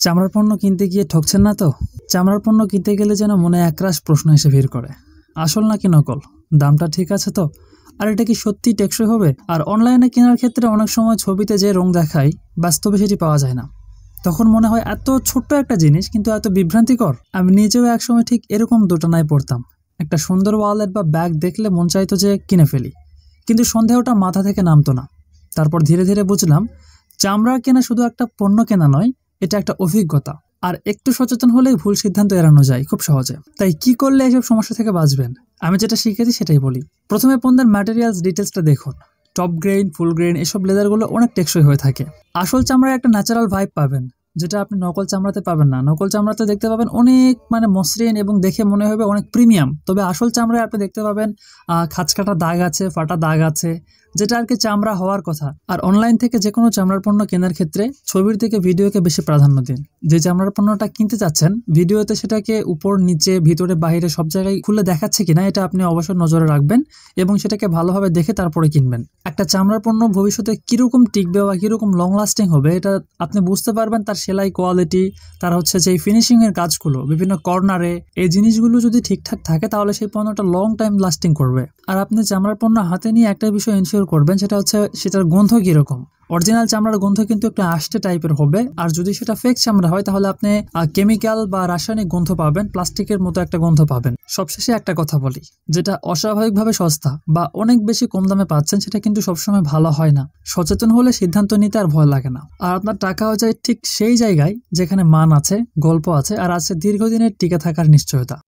চামড়ার পণ্য কিনতে গিয়ে ঠকছেন না তো? চামড়ার পণ্য কিনতে গেলে যেন মনে একরাশ প্রশ্ন এসে ভিড় করে। আসল নাকি নকল? দামটা ঠিক আছে তো? আর এটা কি সত্যি টেকসই হবে? আর অনলাইনে কেনার ক্ষেত্রে অনেক সময় ছবিতে যে রং দেখায়, বাস্তবে সেটি পাওয়া যায় না। তখন মনে হয় এত ছোট্ট একটা জিনিস কিন্তু এত বিভ্রান্তিকর। আমি নিজেও একসময় ঠিক এরকম দোটানায় পড়তাম। একটা সুন্দর ওয়ালেট বা ব্যাগ দেখলে মন চাইতো যে কিনে ফেলি, কিন্তু সন্দেহটা মাথা থেকে নামতো না। তারপর ধীরে ধীরে বুঝলাম, চামড়া কেনা শুধু একটা পণ্য কেনা নয়, এটা একটা অভিজ্ঞতা। আর একটু সচেতন হলেই ভুল সিদ্ধান্ত এড়ানো যায় খুব সহজে। তাই কি করলে এসব সমস্যা থেকে বাঁচবেন, আমি যেটা শিখেছি সেটাই বলি। প্রথমে পণ্যের ম্যাটেরিয়ালস ডিটেলসটা দেখুন। টপ গ্রেইন, ফুল গ্রেইন এসব লেদারগুলো অনেক টেকসই হয়ে থাকে। আসল চামড়ায় একটা ন্যাচারাল ভাইব পাবেন, যেটা আপনি নকল চামড়াতে পাবেন না। নকল চামড়াতে দেখতে পাবেন অনেক মসৃণ এবং দেখে মনে হবে অনেক প্রিমিয়াম, তবে আসল চামড়ায় আপনি দেখতে পাবেন খাঁচকাটা দাগ আছে, ফাটা দাগ আছে, যেটা আর কি চামড়া হওয়ার কথা। আর অনলাইন থেকে যে কোনো চামড়ার পণ্য কেনার ক্ষেত্রে ছবির থেকে ভিডিওকে বেশি প্রাধান্য দিন। যে চামড়ার পণ্যটা কিনতে চাচ্ছেন, ভিডিওতে সেটাকে উপর নিচে ভিতরে বাইরে সব জায়গায় খুলে দেখাচ্ছে কিনা এটা আপনি অবশ্যই নজরে রাখবেন এবং সেটাকে ভালোভাবে দেখে তারপরে কিনবেন। একটা চামড়ার পণ্য ভবিষ্যতে কিরকম টিকবে বা কিরকম লং লাস্টিং হবে এটা আপনি বুঝতে পারবেন তার সেলাই কোয়ালিটি, তার যে ফিনিশিং এর কাজগুলো বিভিন্ন কর্নারে, এই জিনিসগুলো যদি ঠিকঠাক থাকে তাহলে সেই পণ্যটা লং টাইম লাস্টিং করবে। আর আপনি চামড়ার পণ্য হাতে নিয়ে একটা বিষয় এনশিওর করবেন, সেটা সেটার গন্ধ কিরকম। অরিজিনাল চামড়ার গন্ধ কিন্তু একটু আষ্টে টাইপের হবে, আর যদি সেটা ফেক চামড়া হয় তাহলে আপনি কেমিক্যাল বা রাসায়নিক গন্ধ পাবেন, প্লাস্টিকের মতো একটা গন্ধ পাবেন। সবশেষে একটা কথা বলি, যেটা অস্বাভাবিকভাবে সস্তা বা অনেক বেশি কম দামে পাচ্ছেন সেটা কিন্তু সবসময় ভালো হয় না। সচেতন হলে সিদ্ধান্ত নিতে আর ভয় লাগে না, আর আপনার টাকাও যায় ঠিক সেই জায়গায় যেখানে মান আছে, গল্প আছে, আর আছে দীর্ঘদিনের টিকে থাকার নিশ্চয়তা।